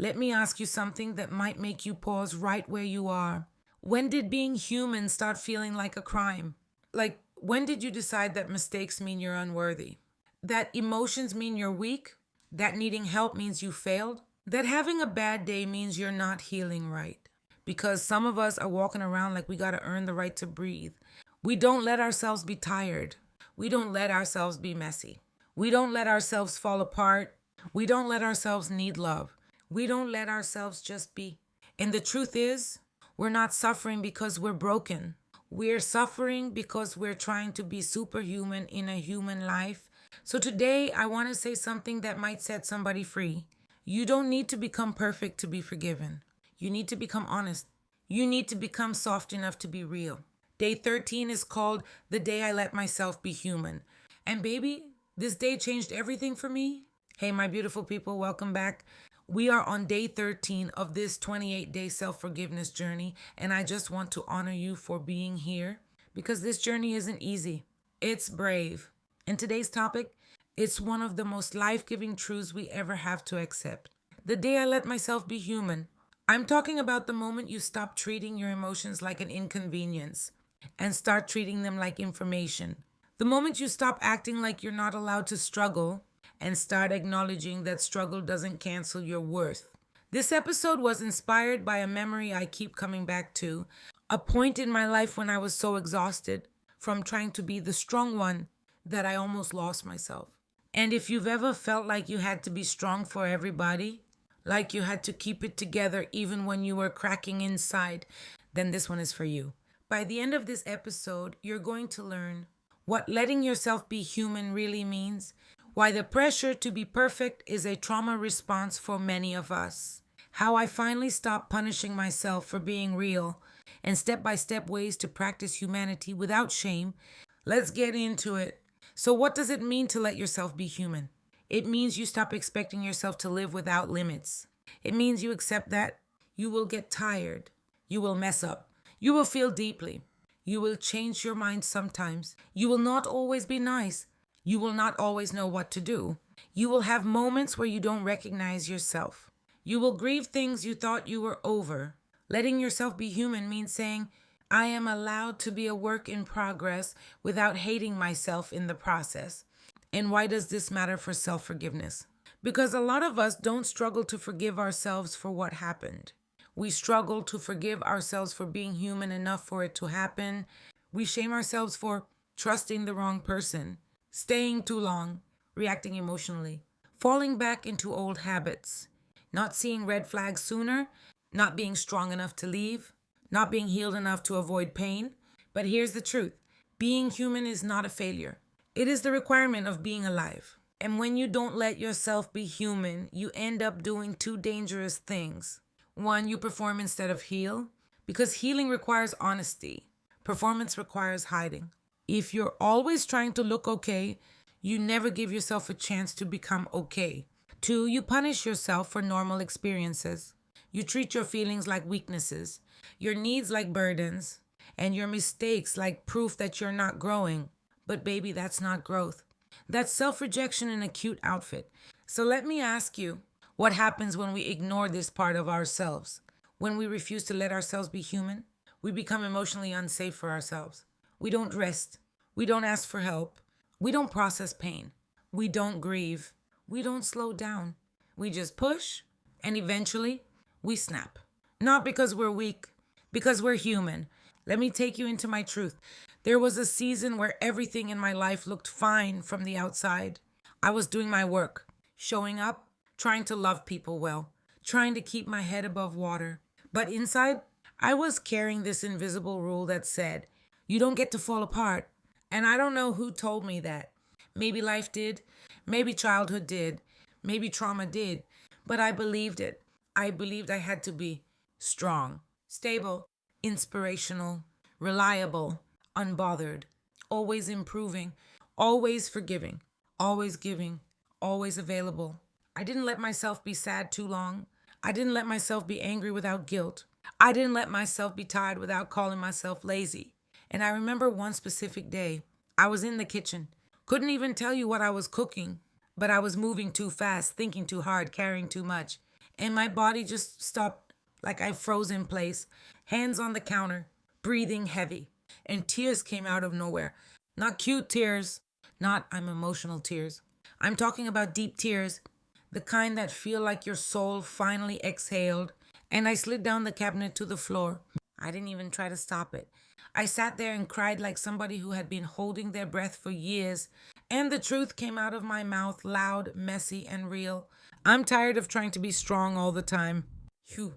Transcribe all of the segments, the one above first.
let me ask you something that might make you pause right where you are. When did being human start feeling like a crime? Like, when did you decide that mistakes mean you're unworthy? That emotions mean you're weak? That needing help means you failed? That having a bad day means you're not healing right? Because some of us are walking around like we got to earn the right to breathe. We don't let ourselves be tired. We don't let ourselves be messy. We don't let ourselves fall apart. We don't let ourselves need love. We don't let ourselves just be. And the truth is, we're not suffering because we're broken. We're suffering because we're trying to be superhuman in a human life. So today, I want to say something that might set somebody free. You don't need to become perfect to be forgiven. You need to become honest. You need to become soft enough to be real. Day 13 is called The Day I Let Myself Be Human. And baby, this day changed everything for me. Hey, my beautiful people, welcome back. We are on day 13 of this 28-day self-forgiveness journey, and I just want to honor you for being here because this journey isn't easy. It's brave. And today's topic, it's one of the most life-giving truths we ever have to accept. The day I let myself be human. I'm talking about the moment you stop treating your emotions like an inconvenience and start treating them like information. The moment you stop acting like you're not allowed to struggle and start acknowledging that struggle doesn't cancel your worth. This episode was inspired by a memory I keep coming back to, a point in my life when I was so exhausted from trying to be the strong one that I almost lost myself. And if you've ever felt like you had to be strong for everybody, like you had to keep it together even when you were cracking inside, then this one is for you. By the end of this episode, you're going to learn what letting yourself be human really means, why the pressure to be perfect is a trauma response for many of us, how I finally stopped punishing myself for being real, and step-by-step ways to practice humanity without shame. Let's get into it. So what does it mean to let yourself be human? It means you stop expecting yourself to live without limits. It means you accept that you will get tired. You will mess up. You will feel deeply. You will change your mind sometimes. You will not always be nice. You will not always know what to do. You will have moments where you don't recognize yourself. You will grieve things you thought you were over. Letting yourself be human means saying, I am allowed to be a work in progress without hating myself in the process. And why does this matter for self-forgiveness? Because a lot of us don't struggle to forgive ourselves for what happened. We struggle to forgive ourselves for being human enough for it to happen. We shame ourselves for trusting the wrong person, staying too long, reacting emotionally, falling back into old habits, not seeing red flags sooner, not being strong enough to leave, not being healed enough to avoid pain. But here's the truth. Being human is not a failure. It is the requirement of being alive. And when you don't let yourself be human, you end up doing two dangerous things. One, you perform instead of heal, because healing requires honesty. Performance requires hiding. If you're always trying to look okay, you never give yourself a chance to become okay. Two, you punish yourself for normal experiences. You treat your feelings like weaknesses, your needs like burdens, and your mistakes like proof that you're not growing. But baby, that's not growth. That's self-rejection in a cute outfit. So let me ask you, what happens when we ignore this part of ourselves? When we refuse to let ourselves be human? We become emotionally unsafe for ourselves. We don't rest. We don't ask for help. We don't process pain. We don't grieve. We don't slow down. We just push, and eventually, we snap. Not because we're weak, because we're human. Let me take you into my truth. There was a season where everything in my life looked fine from the outside. I was doing my work, showing up, trying to love people well, trying to keep my head above water. But inside, I was carrying this invisible rule that said, you don't get to fall apart. And I don't know who told me that. Maybe life did, maybe childhood did, maybe trauma did, but I believed it. I believed I had to be strong, stable, inspirational, reliable, unbothered, always improving, always forgiving, always giving, always available. I didn't let myself be sad too long. I didn't let myself be angry without guilt. I didn't let myself be tired without calling myself lazy. And I remember one specific day, I was in the kitchen. Couldn't even tell you what I was cooking, but I was moving too fast, thinking too hard, carrying too much. and my body just stopped, like I froze in place, hands on the counter, breathing heavy, and tears came out of nowhere. Not cute tears, not I'm emotional tears. I'm talking about deep tears, the kind that feel like your soul finally exhaled, and I slid down the cabinet to the floor. I didn't even try to stop it. I sat there and cried like somebody who had been holding their breath for years, and the truth came out of my mouth loud, messy, and real. I'm tired of trying to be strong all the time. Phew.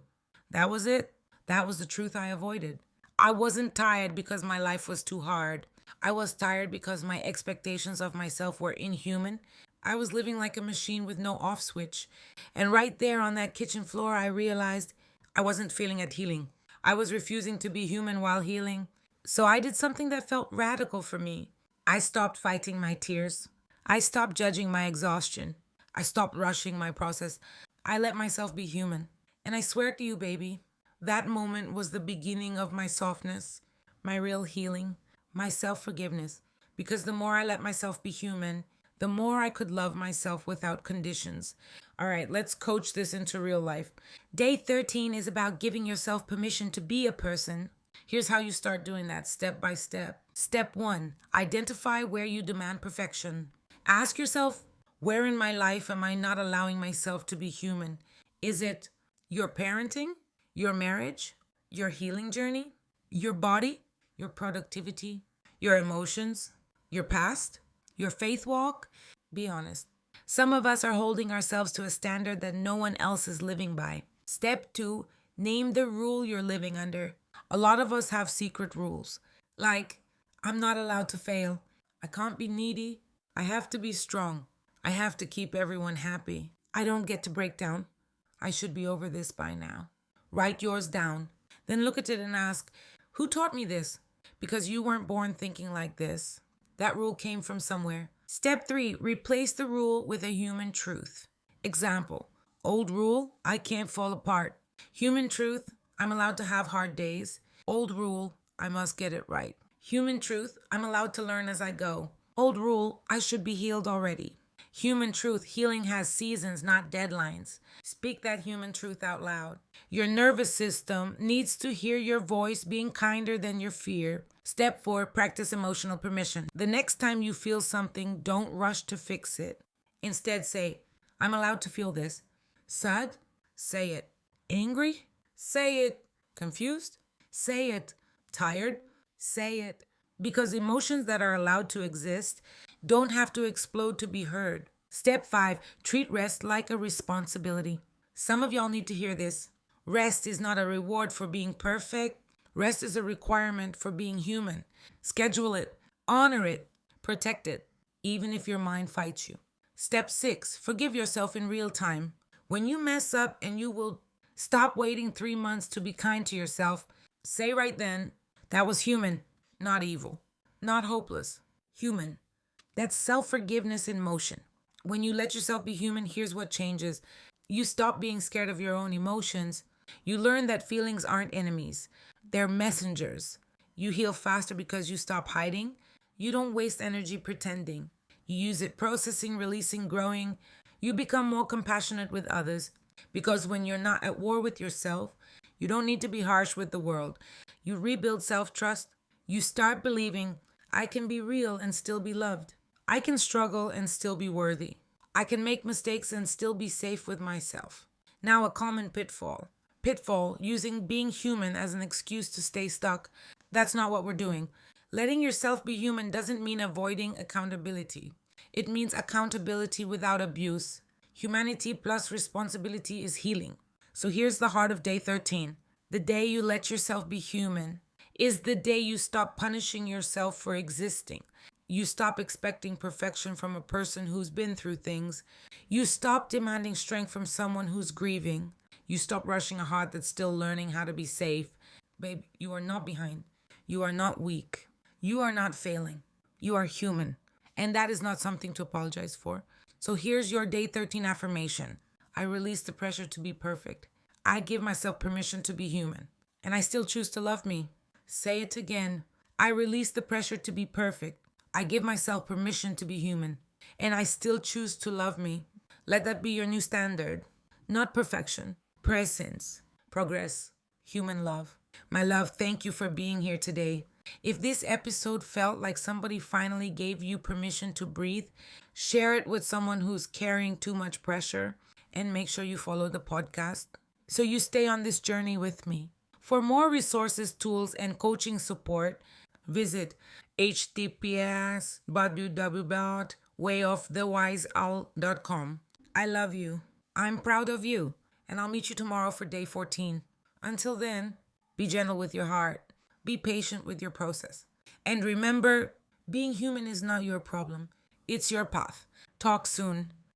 That was it. That was the truth I avoided. I wasn't tired because my life was too hard. I was tired because my expectations of myself were inhuman. I was living like a machine with no off switch. And right there on that kitchen floor, I realized I wasn't feeling at healing. I was refusing to be human while healing. So I did something that felt radical for me. I stopped fighting my tears. I stopped judging my exhaustion. I stopped rushing my process. I let myself be human. And I swear to you, baby, that moment was the beginning of my softness, my real healing, my self forgiveness. Because the more I let myself be human, the more I could love myself without conditions. All right, let's coach this into real life. Day 13 is about giving yourself permission to be a person. Here's how you start doing that step by step. Step 1, identify where you demand perfection. Ask yourself, where in my life am I not allowing myself to be human? Is it your parenting, your marriage, your healing journey, your body, your productivity, your emotions, your past, your faith walk? Be honest. Some of us are holding ourselves to a standard that no one else is living by. Step 2, name the rule you're living under. A lot of us have secret rules, like I'm not allowed to fail, I can't be needy, I have to be strong, I have to keep everyone happy, I don't get to break down, I should be over this by now. Write yours down. Then look at it and ask, who taught me this? Because you weren't born thinking like this. That rule came from somewhere. Step 3, replace the rule with a human truth. Example, old rule, I can't fall apart. Human truth, I'm allowed to have hard days. Old rule, I must get it right. Human truth, I'm allowed to learn as I go. Old rule, I should be healed already. Human truth, healing has seasons, not deadlines. Speak that human truth out loud. Your nervous system needs to hear your voice being kinder than your fear. Step 4, practice emotional permission. The next time you feel something, don't rush to fix it. Instead, say, I'm allowed to feel this. Sad? Say it. Angry? Say it. Confused? Say it. Tired? Say it. Because emotions that are allowed to exist don't have to explode to be heard. Step 5, treat rest like a responsibility. Some of y'all need to hear this. Rest is not a reward for being perfect. Rest is a requirement for being human. Schedule it, honor it, protect it, even if your mind fights you. Step 6, forgive yourself in real time. When you mess up and you will stop waiting 3 months to be kind to yourself, say right then, that was human, not evil, not hopeless, human. That's self-forgiveness in motion. When you let yourself be human, here's what changes. You stop being scared of your own emotions. You learn that feelings aren't enemies. They're messengers. You heal faster because you stop hiding. You don't waste energy pretending. You use it processing, releasing, growing. You become more compassionate with others because when you're not at war with yourself, you don't need to be harsh with the world. You rebuild self-trust. You start believing, I can be real and still be loved. I can struggle and still be worthy. I can make mistakes and still be safe with myself. Now, a common pitfall. Pitfall, using being human as an excuse to stay stuck. That's not what we're doing. Letting yourself be human doesn't mean avoiding accountability. It means accountability without abuse. Humanity plus responsibility is healing. So here's the heart of day 13. The day you let yourself be human is the day you stop punishing yourself for existing. You stop expecting perfection from a person who's been through things. You stop demanding strength from someone who's grieving. You stop rushing a heart that's still learning how to be safe. Babe, you are not behind. You are not weak. You are not failing. You are human. And that is not something to apologize for. So here's your day 13 affirmation. I release the pressure to be perfect. I give myself permission to be human. And I still choose to love me. Say it again. I release the pressure to be perfect. I give myself permission to be human. And I still choose to love me. Let that be your new standard. Not perfection, presence, progress, human love. My love, thank you for being here today. If this episode felt like somebody finally gave you permission to breathe, share it with someone who's carrying too much pressure, and make sure you follow the podcast so you stay on this journey with me. For more resources, tools, and coaching support, visit https://www.wayofthewiseowl.com. I love you. I'm proud of you. And I'll meet you tomorrow for day 14. Until then, be gentle with your heart. Be patient with your process. And remember, being human is not your problem. It's your path. Talk soon.